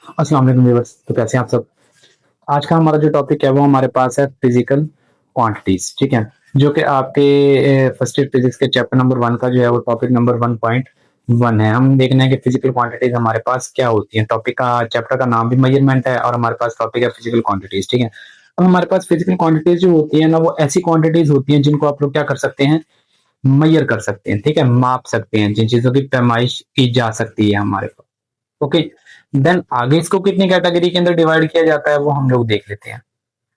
अस्सलाम वालेकुम व्यूअर्स। तो कैसे हैं आप सब। आज का हमारा जो टॉपिक है वो हमारे पास है फिजिकल क्वांटिटीज। ठीक है, जो कि आपके फर्स्ट ईयर फिजिक्स के चैप्टर नंबर 1 का जो है वो टॉपिक नंबर 1.1 है। हम देखना है कि फिजिकल क्वांटिटीज हमारे पास क्या होती हैं। टॉपिक का चैप्टर का नाम भी मेजरमेंट है और हमारे पास टॉपिक है फिजिकल क्वांटिटीज। ठीक है, अब हमारे पास फिजिकल क्वांटिटीज जो होती है ना, वो ऐसी क्वांटिटीज होती हैं जिनको आप लोग क्या कर सकते हैं, मैयर कर सकते हैं। ठीक है, माप सकते हैं, जिन चीजों की पैमाइश की जा सकती है हमारे पास। ओके, देन आगे इसको कितनी कैटेगरी के अंदर डिवाइड किया जाता है वो हम लोग देख लेते हैं।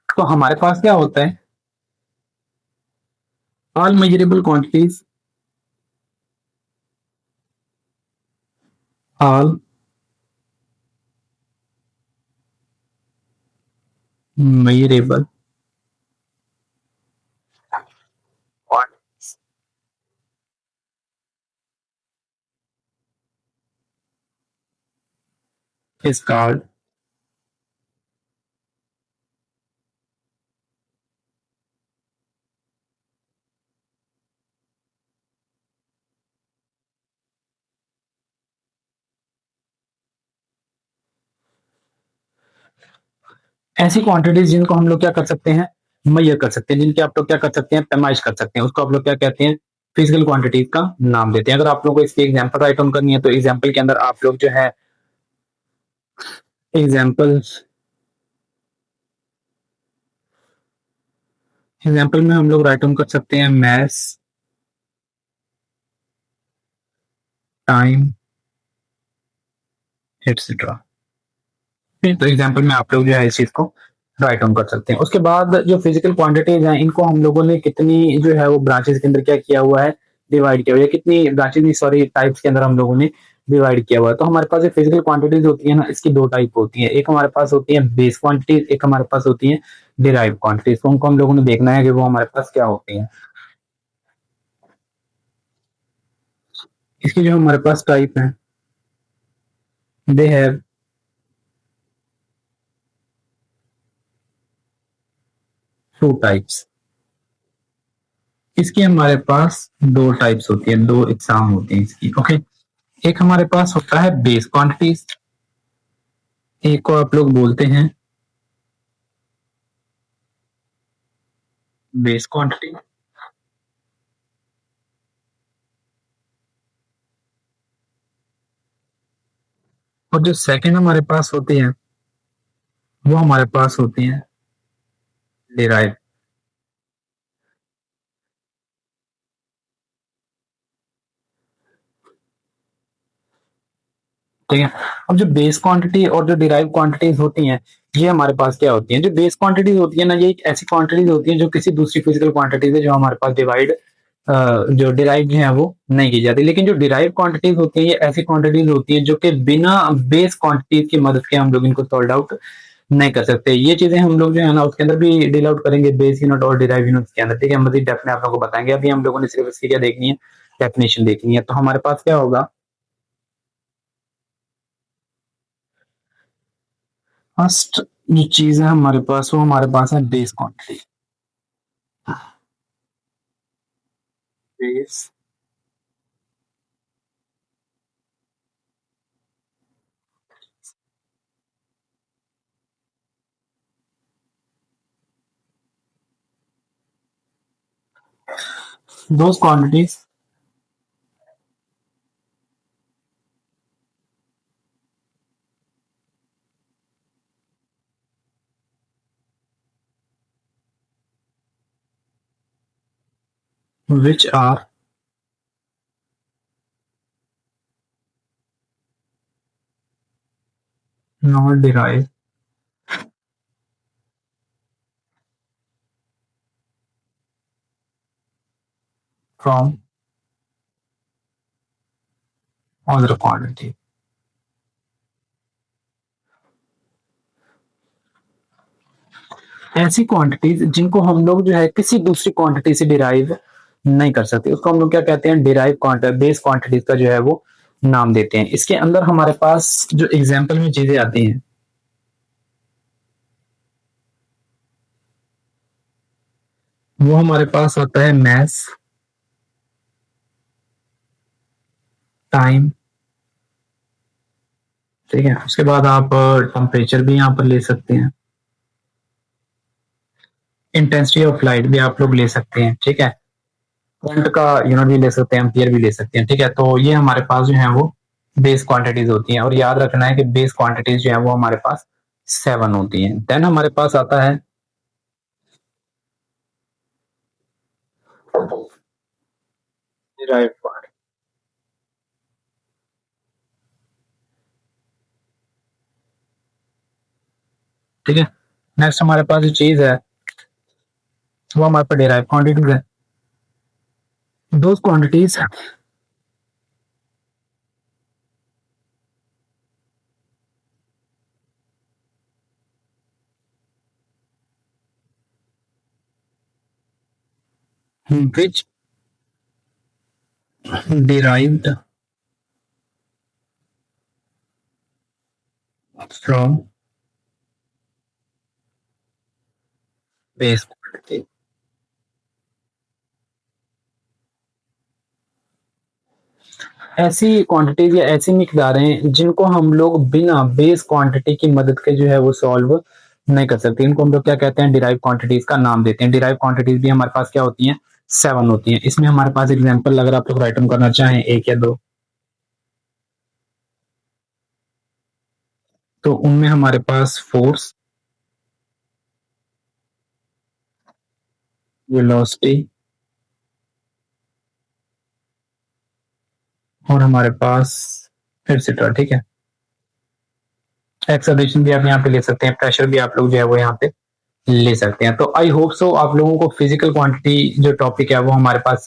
तो हमारे पास क्या होता है, all measurable quantities, all measurable is called ऐसी क्वांटिटीज जिनको हम लोग क्या कर सकते हैं, मैयर कर सकते हैं, जिनकी आप लोग क्या कर सकते हैं, पैमाइश कर सकते हैं, उसको आप लोग क्या कहते हैं, फिजिकल क्वांटिटीज का नाम देते हैं। अगर आप लोगों को इसकी एग्जांपल राइट डाउन करनी है तो एग्जांपल के अंदर आप लोग जो है एग्जांपल एग्जांपल में हम लोग राइट डाउन कर सकते हैं मैस, टाइम, एटसेट्रा। तो एग्जाम्पल में आप लोग जो है इस चीज को राइट डाउन कर सकते हैं। उसके बाद जो फिजिकल क्वांटिटीज हैं इनको हम लोगों ने कितनी जो है वो ब्रांचेस के अंदर क्या किया हुआ है, डिवाइड किया हुआ है। कितनी ब्रांचेस नहीं, सॉरी, टाइप्स के अंदर हम लोगों ने डिवाइड किया हुआ है। तो हमारे पास जो फिजिकल क्वांटिटीज होती है ना, इसकी दो टाइप होती है। एक हमारे पास होती है बेस क्वांटिटीज, एक हमारे पास होती है डिराइव क्वांटिटीज। तो उनको हम लोगों ने देखना है कि वो हमारे पास क्या होती है। इसकी जो हमारे पास टाइप है, दे हैव टू टाइप्स। इसकी हमारे पास दो टाइप्स होती है, दो एग्जाम होती है इसकी। ओके, एक हमारे पास होता है बेस क्वांटिटीज, एक को आप लोग बोलते हैं बेस क्वांटिटी। और जो सेकंड हमारे पास होती है वो हमारे पास होती है डिराइव। ठीक है, अब जो बेस क्वांटिटी और जो डिराइव क्वांटिटीज होती हैं, ये हमारे पास क्या होती हैं। जो बेस क्वांटिटीज होती है ना, ये एक ऐसी क्वांटिटीज होती है जो किसी दूसरी फिजिकल क्वांटिटी से जो हमारे पास डिवाइड जो डिराइव जो है वो नहीं की जाती। लेकिन जो डिराइव क्वांटिटीज होती है ये ऐसी क्वांटिटीज होती है जो कि बिना बेस क्वांटिटीज की मदद के हम लोग इनको सॉल्व आउट नहीं कर सकते। ये चीजें हम लोग जो है ना उसके अंदर भी डील आउट करेंगे, बेस यूनिट और डिराइव यूनिट के अंदर। ठीक है, मजीद डेप्थ में आप लोगों को बताएंगे। अभी हम लोगों ने सिर्फ इसकी क्या देखनी है, डेफिनेशन देखनी है। तो हमारे पास क्या होगा, फर्स्ट जो चीज है हमारे पास वो हमारे पास है base quantity. Base those quantities which are not derived from other quantity। ऐसी क्वांटिटीज जिनको हम लोग जो है किसी दूसरी क्वांटिटी से डिराइव नहीं कर सकते, उसको हम लोग क्या कहते हैं, डिराइव क्वांटिटी, बेस क्वांटिटीज का जो है वो नाम देते हैं। इसके अंदर हमारे पास जो एग्जाम्पल में चीजें आती हैं वो हमारे पास होता है मैस, टाइम, ठीक है। उसके बाद आप टेम्परेचर भी यहाँ पर ले सकते हैं, इंटेंसिटी ऑफ लाइट भी आप लोग ले सकते हैं। ठीक है, करंट का यूनिट भी ले सकते हैं, एम्पियर भी ले सकते हैं। ठीक है, तो ये हमारे पास जो है वो बेस क्वांटिटीज होती हैं, और याद रखना है कि बेस क्वांटिटीज जो है वो हमारे पास 7 होती हैं। देन हमारे पास आता है डिराइव्ड पार्ट। ठीक है, नेक्स्ट हमारे पास जो चीज है वो हमारे पास डिराइव क्वांटिटीज है। Those quantities which derived from base quantity। ऐसी क्वांटिटीज या ऐसी मिकदारें जिनको हम लोग बिना बेस क्वांटिटी की मदद के जो है वो सॉल्व नहीं कर सकते, इनको हम लोग क्या कहते हैं, डिराइव क्वांटिटीज का नाम देते हैं। डिराइव क्वांटिटीज भी हमारे पास क्या होती हैं, 7 होती हैं। इसमें हमारे पास एग्जांपल अगर आप लोग राइट डाउन करना चाहें 1 या 2, तो उनमें हमारे पास फोर्स, वेलोसिटी और हमारे पास एटसेट्रा। ठीक है, एक्सेलरेशन भी आप यहाँ पे ले सकते हैं, प्रेशर भी आप लोग जो है वो यहाँ पे ले सकते हैं। तो आई होप सो आप लोगों को फिजिकल क्वांटिटी जो टॉपिक है वो हमारे पास